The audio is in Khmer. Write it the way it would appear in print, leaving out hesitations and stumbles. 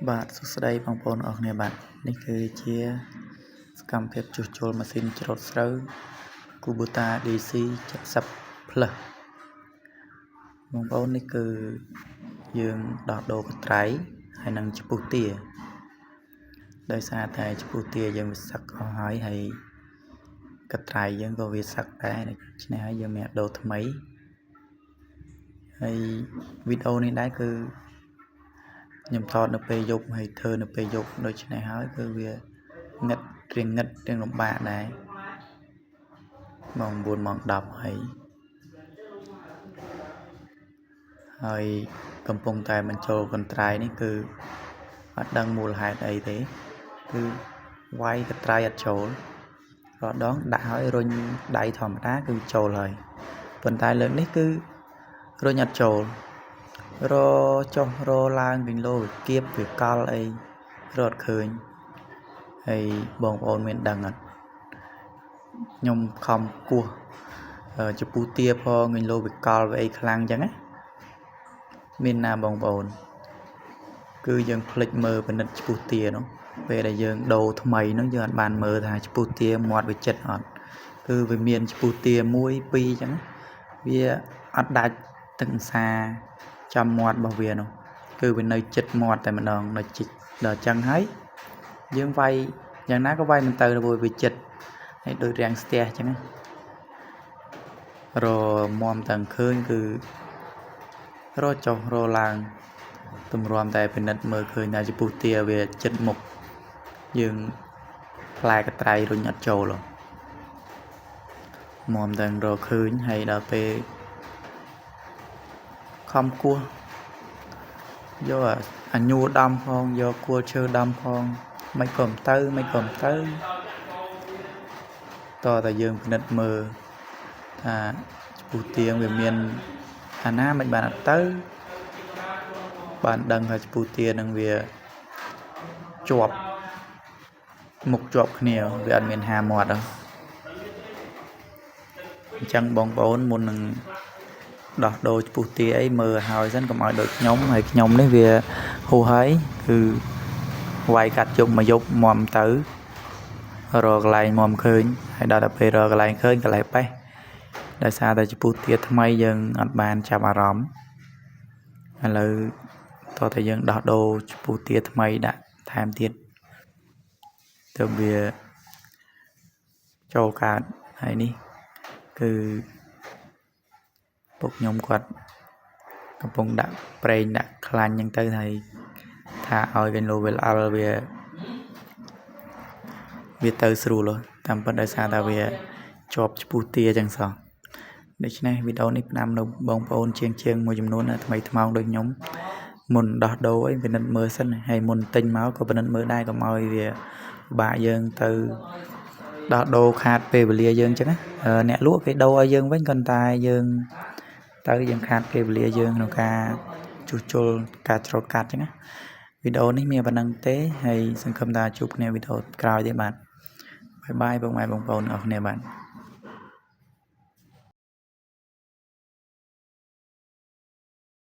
បាទសួស្តីបងប្អូនអរគ្នាបាទនេះគឺជាសកម្មភាពជួសជុលម៉ាស៊ីនច្រូតស្រូវ Kubota DC 70 Plus បងប្អូននេះគឺយើងដោះដូរកត្រៃហើយនឹងចំពុះទាដោយសារតែចំពុះទាយើងវាសឹកអស់ហើយកត្រៃយើងក៏វាសឹកដែរដូច្នេះហើយយើងមានដូរថ្មីហើយវីដេអូនេះដែរគឺខ្ញុំថតនៅពេលយប់ហើយធ្វើនៅពេលយប់ដូច្នេះហើយគឺវាងឹតរៀងលំបាកដែរម៉ោង 9 ម៉ោង 10ហើយកំពុងតែបញ្ចូលកន្ត្រៃនេះគឺអត់ដឹងមូលហេតុអីទេគឺវាយកន្ត្រៃអត់ចូលរាល់ដងដាក់ហើយរុញដៃធម្មតាគឺចូលហើយប៉ុន្តែលើកនេះគឺរុញអត់ចូលរចុះរឡើងវិញលោវាគៀបវាកល់អីរត់ឃើញហើយបងប្អូនមានដឹងអត់ខ្ញុំខំគោះចំពុះទាផងវិញលោវាកល់វាអីខ្លាំងអញ្ចឹងណាមានណាបងប្អូនគឺយើងភ្លេចមើលពិនិត្យចំពុះទានោះពេលដែលយើងដូរថ្មីនោះយើងអត់បានមើលថាចំពុះទាមាត់វាចិត្តអត់គឺវាមានចំពុះទា1 2អញ្ចឹងវាអត់ដាច់ទឹកសាចាំមាត់របស់វានោះគឺវានៅចិត្តមាត់តែម្ដងនៅជីកដល់អញ្ចឹងហើយយើងវាយយ៉ាងណាក៏វាយមិនទៅព្រោះវាចិត្តហើយដូចរាំងស្ទះអញ្ចឹងរមាំតាំងឃើញគឺរចុះរឡើងទម្រាំតែពិនិត្យមើលឃើញថាចំពុះទាវាចិត្តមុខយើងផ្លែកត្រៃរុញអត់ចូលមាំតាំងរឃើញហើយដល់ពេលខំគោះយកអាញួរដំផងយកគួលឈើដំផងមិនក៏មិនទៅតតែយើងពិនិត្យមើលថាចំពុះទាវាមានអាណាមិនបានអត់ទៅបានដឹងថាចំពុះទានឹងវាជាប់មុខជាប់គ្នាវាអត់មានហាមាត់ទេអញ្ចឹងបងប្អូនមុននឹងដោះដូរចំពុះទាអីមើលឲ្យសិនកុំឲ្យដូចខ្ញុំហើយខ្ញុំនេះវាហួសហើយគឺវាយកាត់ជុំមកយប់មាំទៅរកកន្លែងមាំឃើញហើយដល់តែពេលរកកន្លែងឃើញកន្លែងបេះដោយសារតែចំពុះទាថ្មីយើងអត់បានចាប់អារម្មណ៍ឥឡូវតោះតែយើងដោះដូរចំពុះទាថ្មីដាក់ថែមទៀតទៅវាចូលកើតហើយនេះគឺពុកខ្ញុំគាត់កំពុងដាក់ប្រេងដាក់ខ្លាញ់ហ្នឹងទៅហើយថាឲ្យវិញលោវាល្អល់វាទៅស្រួលតាមពិតដោយសារតែវាជាប់ចំពុះទាចឹងសោះដូច្នេះវីដេអូនេះផ្ដាំនៅបងប្អូនជាងមួយចំនួនថ្មីថ្មោងដូចខ្ញុំមុនដោះដូរអីពិនិត្យមើលសិនហើយមុនទិញមកក៏ពិនិត្យមើលដែរកុំឲ្យវាបាក់យើងទៅដោះដូរខាតពេលវេលាយើងអញ្ចឹងណាអ្នកលក់គេដូរឲ្យយើងវិញប៉ុន្តែយើងខាតពេលវេលាយើងក្នុងការជួសជុលការច្រូតកាត់អញ្ចឹងណាវីដេអូនេះមានប៉ុណ្្នឹងទេហើយសង្ឃឹមថាជួបគ្នាវីដេអូក្រោយទៀតបាទបាយបាយបងប្អូនអរគ្នាបាទ